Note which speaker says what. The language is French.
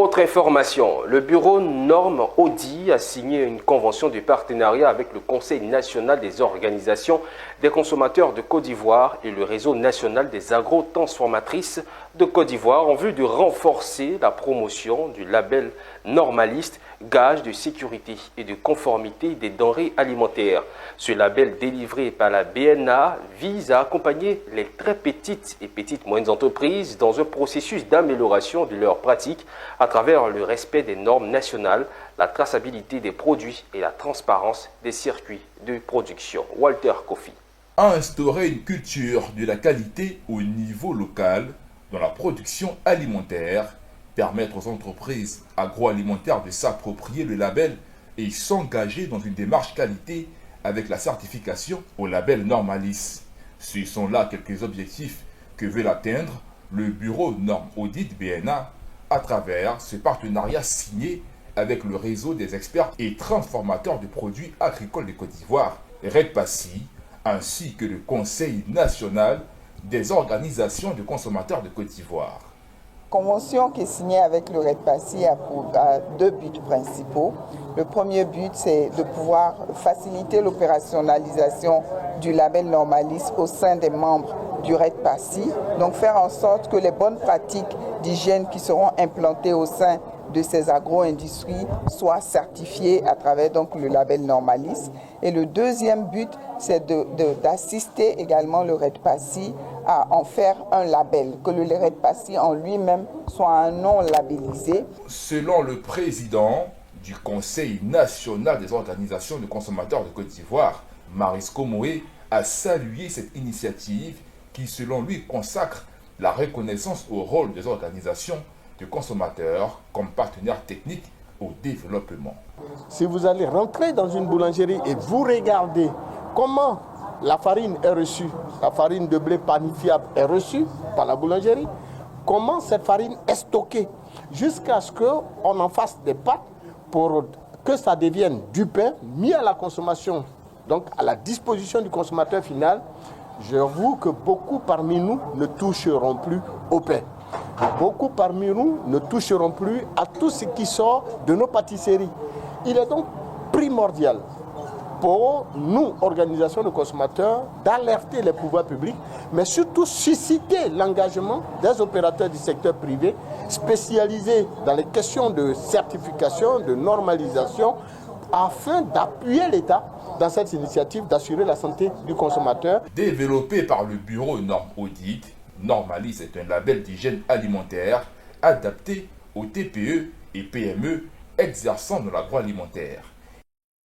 Speaker 1: Autre information, le bureau Normes Audi a signé une convention de partenariat avec le Conseil national des organisations des consommateurs de Côte d'Ivoire et le réseau national des agro-transformatrices de Côte d'Ivoire en vue de renforcer la promotion du label normaliste, gage de sécurité et de conformité des denrées alimentaires. Ce label délivré par la BNA vise à accompagner les très petites et petites moyennes entreprises dans un processus d'amélioration de leurs pratiques à travers le respect des normes nationales, la traçabilité des produits et la transparence des circuits de production. Walter Kofi.
Speaker 2: Instaurer une culture de la qualité au niveau local dans la production alimentaire, permettre aux entreprises agroalimentaires de s'approprier le label et s'engager dans une démarche qualité avec la certification au label Normalis. Ce sont là quelques objectifs que veut atteindre le bureau Normes Audit BNA à travers ce partenariat signé avec le réseau des experts et transformateurs de produits agricoles de Côte d'Ivoire, REDPACI, ainsi que le Conseil national des organisations de consommateurs de Côte d'Ivoire.
Speaker 3: Convention qui est signée avec le REDPACI a deux buts principaux. Le premier but, c'est de pouvoir faciliter l'opérationnalisation du label Normalis au sein des membres du REDPACI, donc faire en sorte que les bonnes pratiques d'hygiène qui seront implantées au sein de ces agro-industries soient certifiées à travers donc le label Normalis. Et le deuxième but, c'est d'assister également le REDPACI à en faire un label, que le REDPACI en lui-même soit un nom labellisé.
Speaker 2: Selon le président du Conseil national des organisations de consommateurs de Côte d'Ivoire, Marisco Moé, a salué cette initiative qui, selon lui, consacre la reconnaissance au rôle des organisations de consommateurs comme partenaires techniques au développement.
Speaker 4: Si vous allez rentrer dans une boulangerie et vous regardez comment la farine est reçue, la farine de blé panifiable est reçue par la boulangerie, comment cette farine est stockée jusqu'à ce qu'on en fasse des pâtes pour que ça devienne du pain mis à la consommation, donc à la disposition du consommateur final. J'avoue que beaucoup parmi nous ne toucheront plus au pain. Beaucoup parmi nous ne toucheront plus à tout ce qui sort de nos pâtisseries. Il est donc primordial pour nous, organisations de consommateurs, d'alerter les pouvoirs publics, mais surtout susciter l'engagement des opérateurs du secteur privé spécialisés dans les questions de certification, de normalisation, afin d'appuyer l'État dans cette initiative d'assurer la santé du consommateur.
Speaker 2: Développé par le bureau Normes Audit, Normalis est un label d'hygiène alimentaire adapté aux TPE et PME exerçant dans l'agroalimentaire.